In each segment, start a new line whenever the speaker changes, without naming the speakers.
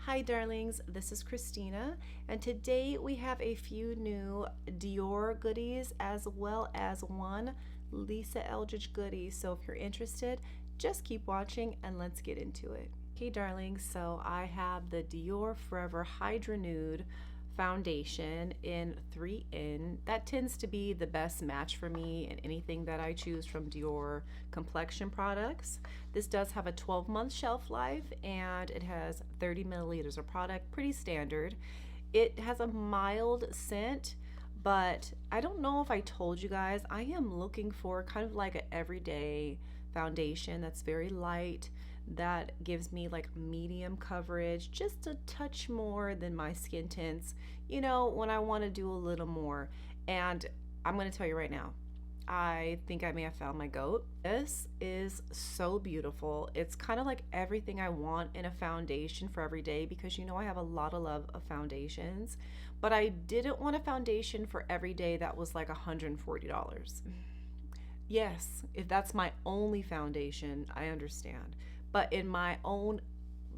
Hi darlings, this is Christina, and today we have a few new Dior goodies as well as one Lisa Eldridge goodie. So if you're interested, just keep watching and let's get into it. Okay darlings, so I have the Dior Forever Hydra Nude foundation in 3N. That tends to be the best match for me in anything that I choose from Dior complexion products. This does have a 12-month shelf life and it has 30 milliliters of product, pretty standard. It has a mild scent, but I don't know if I told you guys, I am looking for kind of like an everyday foundation that's very light, that gives me like medium coverage, just a touch more than my skin tints, you know, when I want to do a little more. And I'm going to tell you right now, I think I may have found my goat. This is so beautiful. It's kind of like everything I want in a foundation for every day, because you know I have a lot of love of foundations, but I didn't want a foundation for every day that was like $140. Yes, if that's my only foundation, I understand. But in my own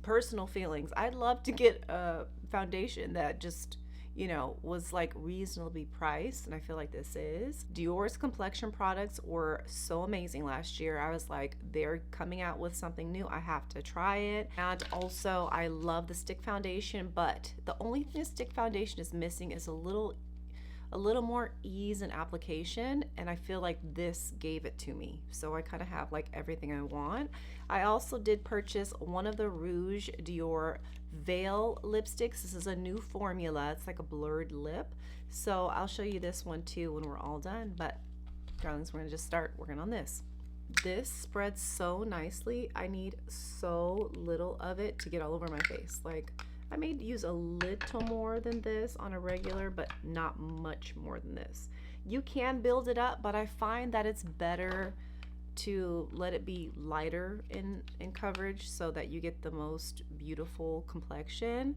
personal feelings, I'd love to get a foundation that just, you know, was like reasonably priced, and I feel like this is. Dior's complexion products were so amazing last year. I was like, they're coming out with something new, I have to try it. And also I love the stick foundation, but the only thing the stick foundation is missing is a little more ease in application, and I feel like this gave it to me. So I kind of have like everything I want. I also did purchase one of the Rouge Dior Veil lipsticks. This is a new formula. It's like a blurred lip. So I'll show you this one too when we're all done. But darlings, we're gonna just start working on this. This spreads so nicely. I need so little of it to get all over my face. Like, I may use a little more than this on a regular, but not much more than this. You can build it up, but I find that it's better to let it be lighter in coverage so that you get the most beautiful complexion,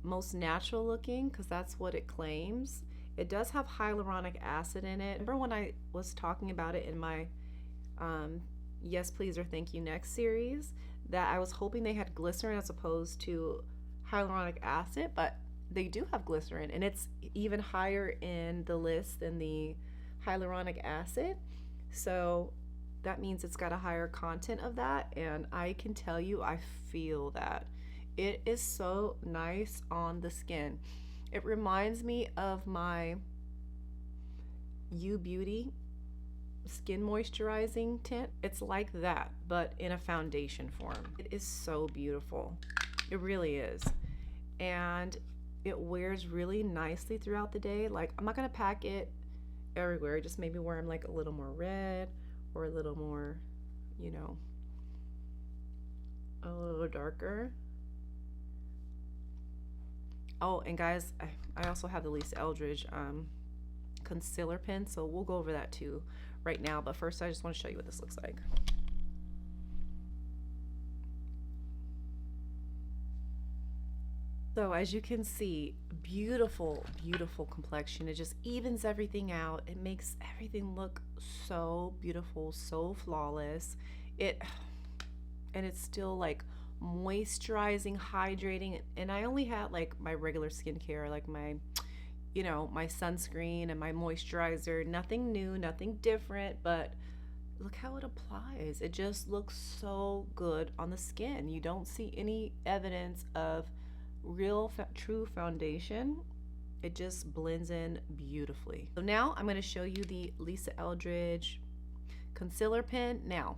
most natural looking, because that's what it claims. It does have hyaluronic acid in it. Remember when I was talking about it in my Yes Please or Thank You Next series, that I was hoping they had glycerin as opposed to hyaluronic acid, but they do have glycerin, and it's even higher in the list than the hyaluronic acid. So that means it's got a higher content of that, and I can tell you I feel that. It is so nice on the skin. It reminds me of my U Beauty skin moisturizing tint. It's like that, but in a foundation form. It is so beautiful. It really is. And it wears really nicely throughout the day. Like, I'm not gonna pack it everywhere, just maybe where I'm like a little more red or a little more, you know, a little darker. Oh, and guys, I also have the Lisa Eldridge concealer pen, so we'll go over that too right now, but first I just want to show you what this looks like. So as you can see, beautiful, beautiful complexion. It just evens everything out. It makes everything look so beautiful, so flawless. And it's still like moisturizing, hydrating, and I only had like my regular skincare, like my, you know, my sunscreen and my moisturizer. Nothing new, nothing different, but look how it applies. It just looks so good on the skin. You don't see any evidence of real true foundation. It just blends in beautifully. So now I'm going to show you the Lisa Eldridge concealer pen. Now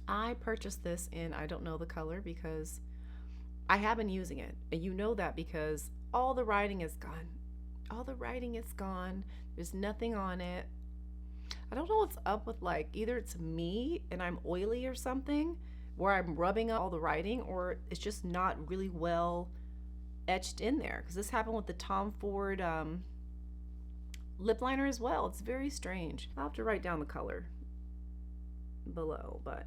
I purchased this in, I don't know the color because I have been using it, and you know that because all the writing is gone. All the writing is gone. There's nothing on it. I don't know what's up with, like, either it's me and I'm oily or something, where I'm rubbing up all the writing, or it's just not really well etched in there, because this happened with the Tom Ford lip liner as well. It's very strange. I'll have to write down the color below, but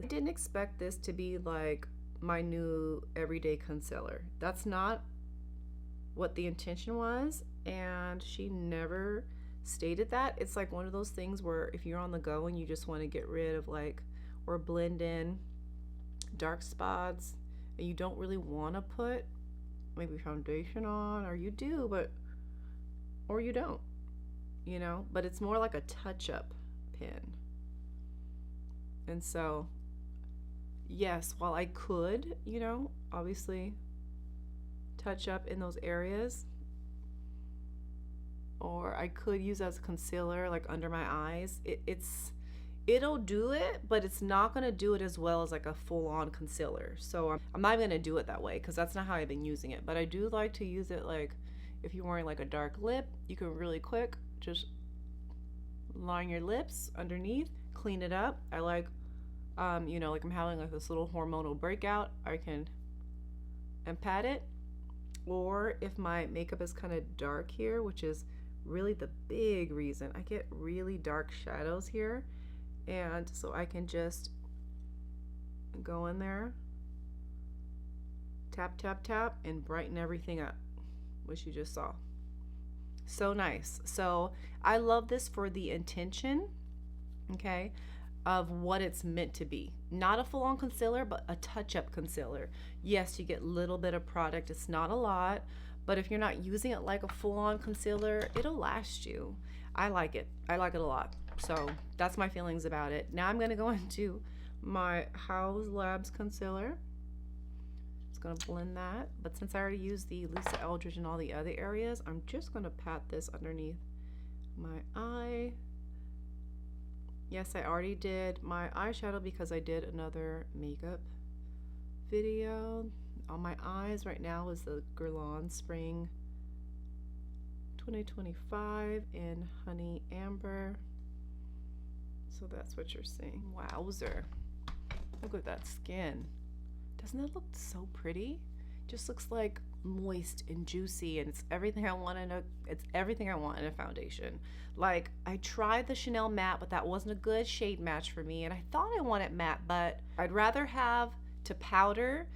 I didn't expect this to be like my new everyday concealer. That's not what the intention was, and she never stated that. It's like one of those things where if you're on the go and you just want to get rid of like, or blend in dark spots and you don't really want to put maybe foundation on, or you do, but, or you don't, you know, but it's more like a touch-up pen. And so, yes, while I could, you know, obviously touch up in those areas, or I could use as a concealer like under my eyes, it'll do it, but it's not going to do it as well as like a full-on concealer. So I'm not going to do it that way because that's not how I've been using it. But I do like to use it like if you're wearing like a dark lip, you can really quick just line your lips underneath, clean it up. I like, you know, like I'm having like this little hormonal breakout, I can and pat it. Or if my makeup is kind of dark here, which is really the big reason I get really dark shadows here, and so I can just go in there, tap, tap, tap, and brighten everything up, which you just saw. So nice. So I love this for the intention, okay, of what it's meant to be. Not a full-on concealer, but a touch-up concealer. Yes, you get a little bit of product. It's not a lot, but if you're not using it like a full-on concealer, it'll last you. I like it. I like it a lot. So that's my feelings about it. Now I'm going to go into my House Labs concealer. It's going to blend that. But since I already used the Lisa Eldridge in all the other areas, I'm just going to pat this underneath my eye. Yes, I already did my eyeshadow because I did another makeup video. On my eyes right now is the Guerlain Spring 2025 in Honey Amber. So that's what you're seeing. Wowzer. Look at that skin. Doesn't it look so pretty? Just looks like moist and juicy, and it's everything I want in a foundation. Like, I tried the Chanel matte, but that wasn't a good shade match for me, and I thought I wanted matte, but I'd rather have to powder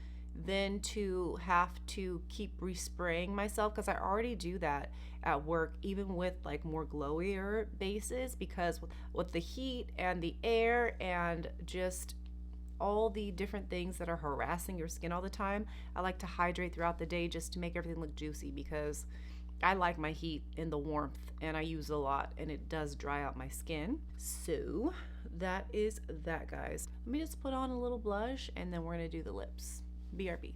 than to have to keep respraying myself, because I already do that at work, even with like more glowier bases, because with the heat and the air and just all the different things that are harassing your skin all the time, I like to hydrate throughout the day just to make everything look juicy, because I like my heat and the warmth, and I use a lot, and it does dry out my skin. So that is that, guys. Let me just put on a little blush, and then we're gonna do the lips. BRB.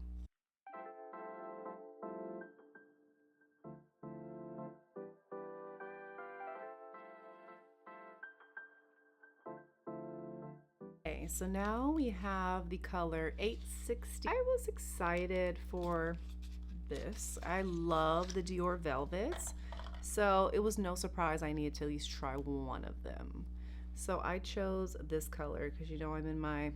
Okay, so now we have the color 860. I was excited for this. I love the Dior Velvets, so it was no surprise I needed to at least try one of them. So I chose this color because, you know, I'm in my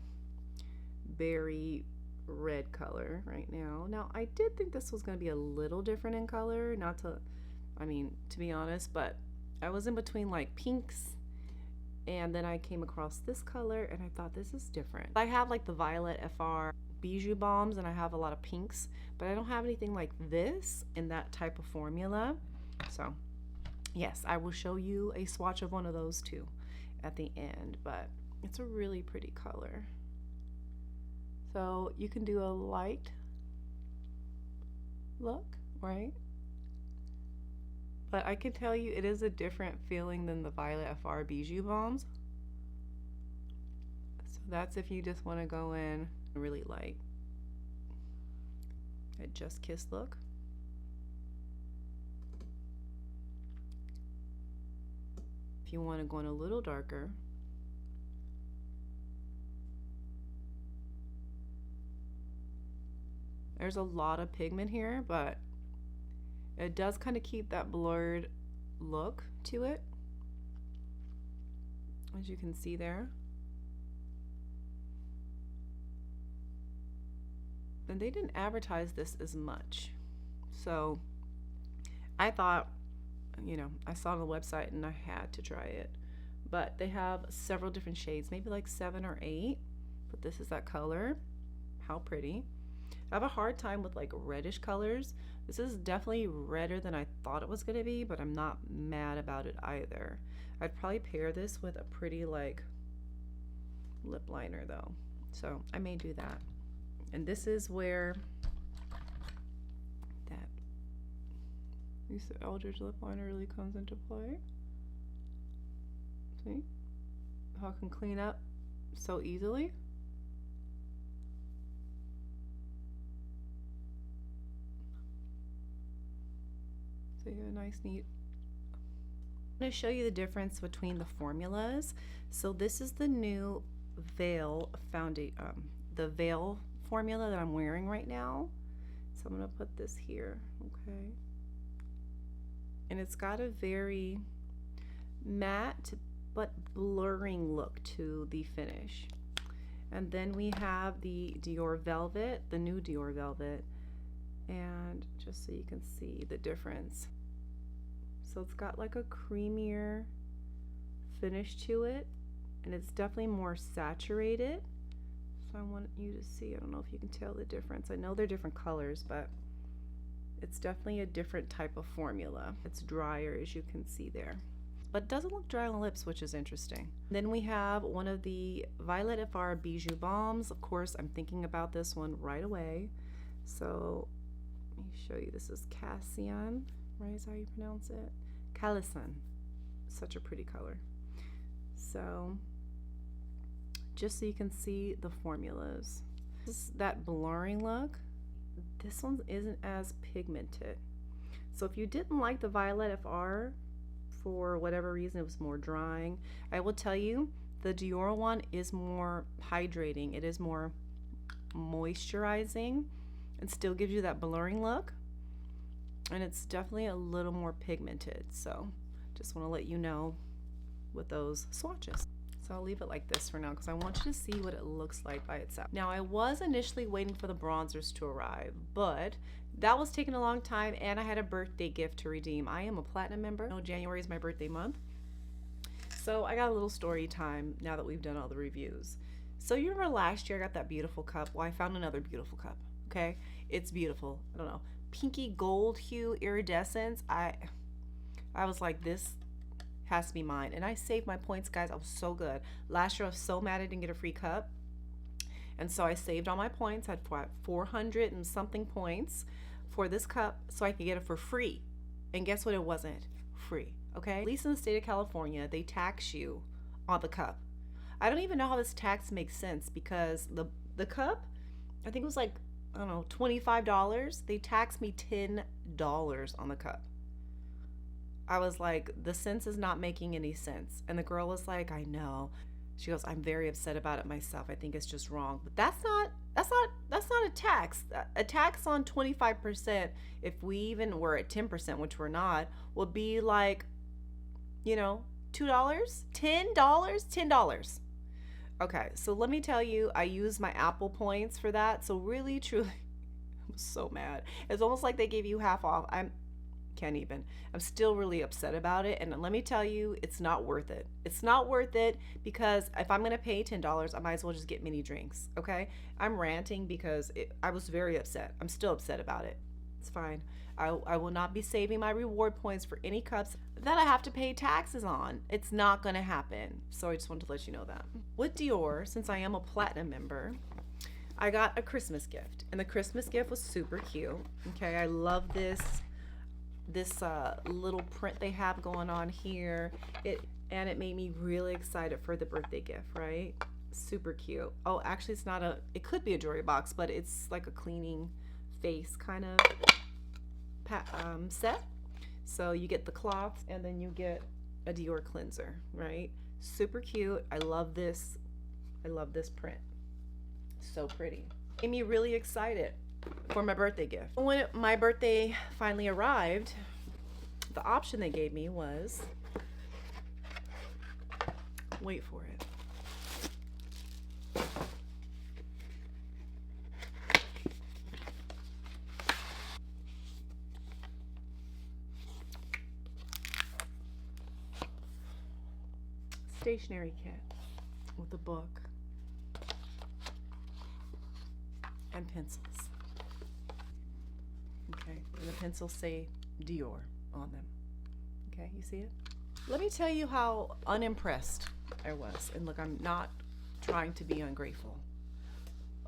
berry red color right now. Now, I did think this was going to be a little different in color, not to, I mean, to be honest, but I was in between like pinks, and then I came across this color and I thought this is different. I have like the Violet FR Bijou Balms, and I have a lot of pinks, but I don't have anything like this in that type of formula. So yes, I will show you a swatch of one of those too at the end, but it's a really pretty color. So you can do a light look, right? But I can tell you it is a different feeling than the Violet FR Bijou Balms. So that's if you just want to go in really light. A Just Kiss look. If you want to go in a little darker, there's a lot of pigment here, but it does kind of keep that blurred look to it, as you can see there. And they didn't advertise this as much, so I thought, you know, I saw it on the website and I had to try it. But they have several different shades, maybe like 7 or 8, but this is that color. How pretty. I have a hard time with like reddish colors. This is definitely redder than I thought it was going to be, but I'm not mad about it either. I'd probably pair this with a pretty like lip liner though, so I may do that. And this is where that Lisa Eldridge lip liner really comes into play. See how it can clean up so easily? So you get a nice neat. I'm going to show you the difference between the formulas. So this is the new Veil foundation, the Veil formula that I'm wearing right now. So I'm going to put this here, okay? And it's got a very matte but blurring look to the finish. And then we have the Dior Velvet, the new Dior Velvet, and just so you can see the difference. So it's got like a creamier finish to it, and it's definitely more saturated. So I want you to see, I don't know if you can tell the difference. I know they're different colors, but it's definitely a different type of formula. It's drier, as you can see there, but it doesn't look dry on the lips, which is interesting. Then we have one of the Violet FR Bijou Balms. Of course, I'm thinking about this one right away. So let me show you. This is Cassian, right, is how you pronounce it? Calisan. Such a pretty color. So just so you can see the formulas. That blurring look, this one isn't as pigmented. So if you didn't like the Violet FR for whatever reason, it was more drying, I will tell you the Dior one is more hydrating. It is more moisturizing and still gives you that blurring look, and it's definitely a little more pigmented. So just want to let you know with those swatches. So I'll leave it like this for now because I want you to see what it looks like by itself. Now I was initially waiting for the bronzers to arrive, but that was taking a long time, and I had a birthday gift to redeem. I am a platinum member. No, January is my birthday month. So I got a little story time now that we've done all the reviews. So you remember last year I got that beautiful cup? Well, I found another beautiful cup, okay? It's beautiful. I don't know. Pinky gold hue iridescence. I was like, this has to be mine. And I saved my points, guys. I was so good. Last year I was so mad I didn't get a free cup. And so I saved all my points. I had 400 and something points for this cup so I could get it for free. And guess what? It wasn't free, okay? At least in the state of California, they tax you on the cup. I don't even know how this tax makes sense because the cup, I think it was like, I don't know, $25. They taxed me $10 on the cup. I was like, the sense is not making any sense. And the girl was like, I know. She goes, I'm very upset about it myself. I think it's just wrong. But that's not a tax. A tax on 25%, if we even were at 10%, which we're not, would be like, you know, $2, $10, $10. Okay, so let me tell you, I use my Apple points for that. So really, truly, I'm so mad. It's almost like they gave you half off. I'm still really upset about it. And let me tell you, it's not worth it. It's not worth it because if I'm going to pay $10, I might as well just get mini drinks. Okay. I'm ranting because I was very upset. I'm still upset about it. It's fine. I will not be saving my reward points for any cups that I have to pay taxes on. It's not going to happen. So I just wanted to let you know that. With Dior, since I am a platinum member, I got a Christmas gift, and the Christmas gift was super cute. Okay. I love this little print they have going on here. It made me really excited for the birthday gift, right? Super cute. Oh, actually it could be a jewelry box, but it's like a cleaning face kind of set. So you get the cloth and then you get a Dior cleanser, right? Super cute. I love this print. So pretty. Made me really excited for my birthday gift. When my birthday finally arrived, the option they gave me was, wait for it, stationery kit with a book and pencils. Okay, and the pencils say Dior on them. Okay, you see it? Let me tell you how unimpressed I was. And look, I'm not trying to be ungrateful.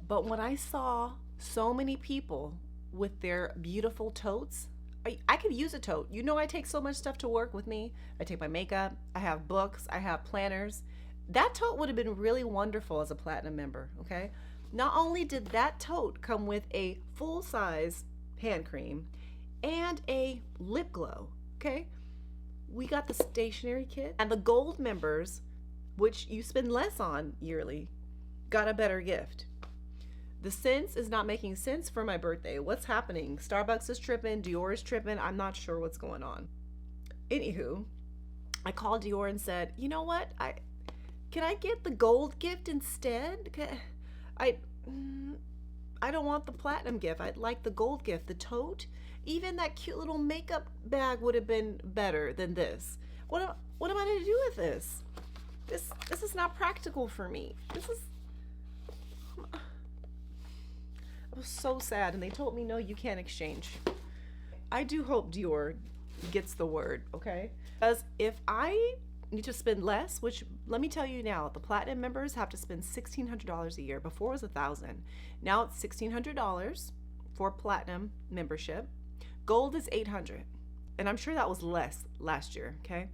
But when I saw so many people with their beautiful totes, I could use a tote. You know, I take so much stuff to work with me. I take my makeup, I have books, I have planners. That tote would have been really wonderful as a platinum member, okay? Not only did that tote come with a full-size hand cream and a lip glow, okay? We got the stationery kit, and the gold members, which you spend less on yearly, got a better gift. The scents is not making sense for my birthday. What's happening? Starbucks is tripping, Dior is tripping. I'm not sure what's going on. Anywho, I called Dior and said, you know what? Can I get the gold gift instead? I don't want the platinum gift. I'd like the gold gift, the tote. Even that cute little makeup bag would have been better than this. What am I going to do with this? This is not practical for me. I was so sad, and they told me, no, you can't exchange. I do hope Dior gets the word, okay? Because if I need to spend less, which let me tell you now, the platinum members have to spend $1,600 a year. Before it was $1,000. Now it's $1,600 for platinum membership. Gold is $800, and I'm sure that was less last year, okay?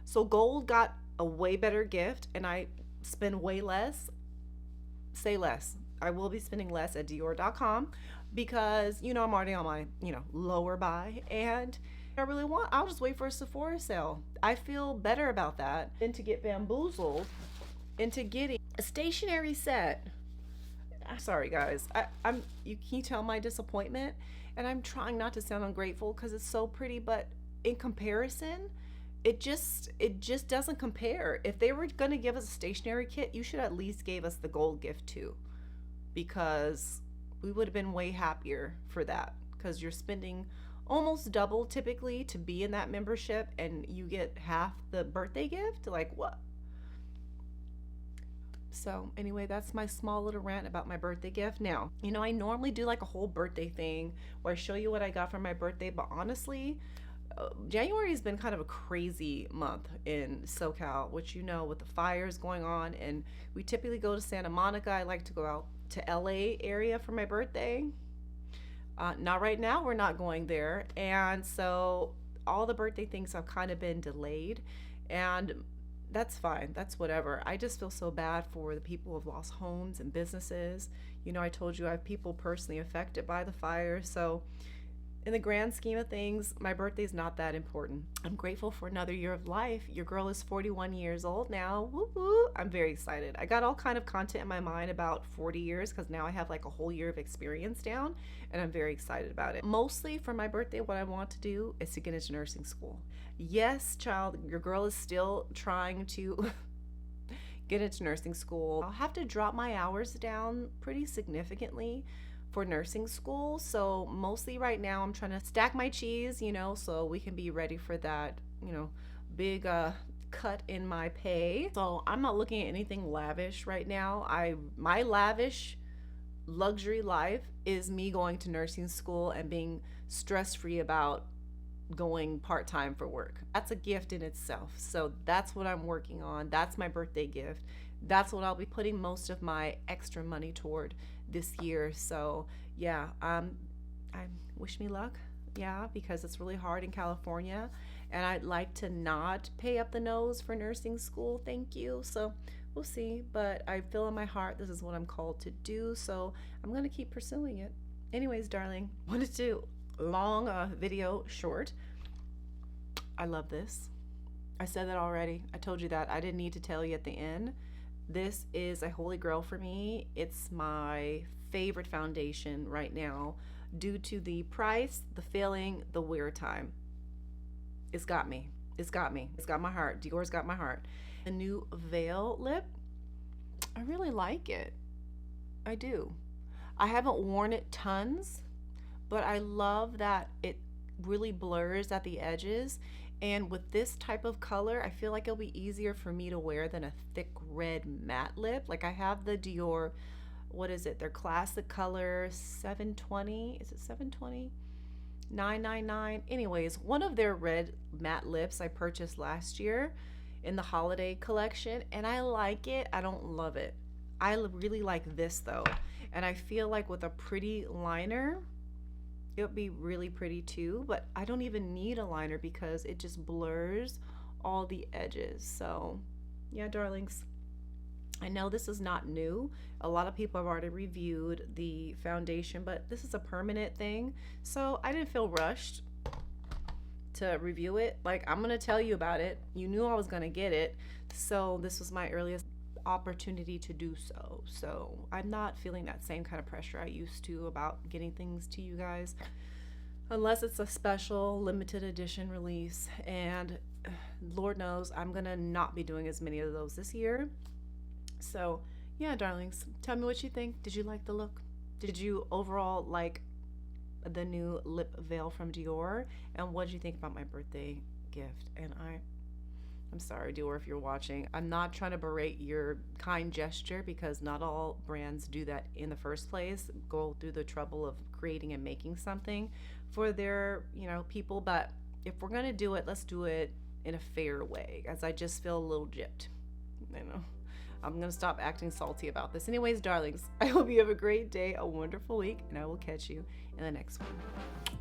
So gold got a way better gift, and I spend way less. Say less. I will be spending less at Dior.com because, you know, I'm already on my, lower buy, and I really want, I'll just wait for a Sephora sale. I feel better about that than to get bamboozled into getting a stationery set. Sorry guys, can you tell my disappointment? And I'm trying not to sound ungrateful because it's so pretty, but in comparison, it just doesn't compare. If they were going to give us a stationery kit, you should at least gave us the gold gift too, because we would have been way happier for that, because you're spending almost double typically to be in that membership, and you get half the birthday gift. Like, what? So anyway, that's my small little rant about my birthday gift. Now, I normally do like a whole birthday thing where I show you what I got for my birthday, but honestly, January has been kind of a crazy month in SoCal, which with the fires going on, and we typically go to Santa Monica. I like to go out to LA area for my birthday. Not right now, we're not going there, and so all the birthday things have kind of been delayed, and that's fine, that's whatever. I just feel so bad for the people who have lost homes and businesses. I told you I have people personally affected by the fire, so in the grand scheme of things, my birthday is not that important. I'm grateful for another year of life. Your girl is 41 years old now. Woo woo. I'm very excited. I got all kind of content in my mind about 40 years because now I have like a whole year of experience down, and I'm very excited about it. Mostly for my birthday, what I want to do is to get into nursing school. Yes, child, your girl is still trying to get into nursing school. I'll have to drop my hours down pretty significantly for nursing school, so mostly right now I'm trying to stack my cheese, so we can be ready for that, big cut in my pay. So I'm not looking at anything lavish right now. My lavish luxury life is me going to nursing school and being stress-free about going part-time for work. That's a gift in itself. So that's what I'm working on. That's my birthday gift. That's what I'll be putting most of my extra money toward this year. So yeah, I wish me luck, because it's really hard in California, and I'd like to not pay up the nose for nursing school. Thank you. So we'll see, but I feel in my heart this is what I'm called to do, so I'm gonna keep pursuing it. Anyways, darling, wanted to long video short. I love this. I said that already. I told you that. I didn't need to tell you at the end. This is a holy grail for me. It's my favorite foundation right now due to the price, the feeling, the wear time. It's got me. It's got me. It's got my heart. Dior's got my heart. The new Veil lip, I really like it. I do. I haven't worn it tons, but I love that it really blurs at the edges. And with this type of color, I feel like it'll be easier for me to wear than a thick red matte lip. Like I have the Dior, what is it? Their classic color 720. Is it 720? 999. Anyways, one of their red matte lips I purchased last year in the holiday collection, and I like it. I don't love it. I really like this though. And I feel like with a pretty liner, it would be really pretty too, but I don't even need a liner because it just blurs all the edges. So yeah, darlings, I know this is not new. A lot of people have already reviewed the foundation, but this is a permanent thing, so I didn't feel rushed to review it. Like, I'm gonna tell you about it. You knew I was gonna get it, so this was my earliest opportunity to do so. So I'm not feeling that same kind of pressure I used to about getting things to you guys, unless it's a special limited edition release, and Lord knows I'm gonna not be doing as many of those this year. So yeah, darlings, tell me what you think. Did you like the look? Did you overall like the new lip veil from Dior? And what did you think about my birthday gift? And I'm sorry, Dior, if you're watching. I'm not trying to berate your kind gesture, because not all brands do that in the first place, go through the trouble of creating and making something for their, people. But if we're gonna do it, let's do it in a fair way, as I just feel a little gypped. I'm gonna stop acting salty about this. Anyways, darlings, I hope you have a great day, a wonderful week, and I will catch you in the next one.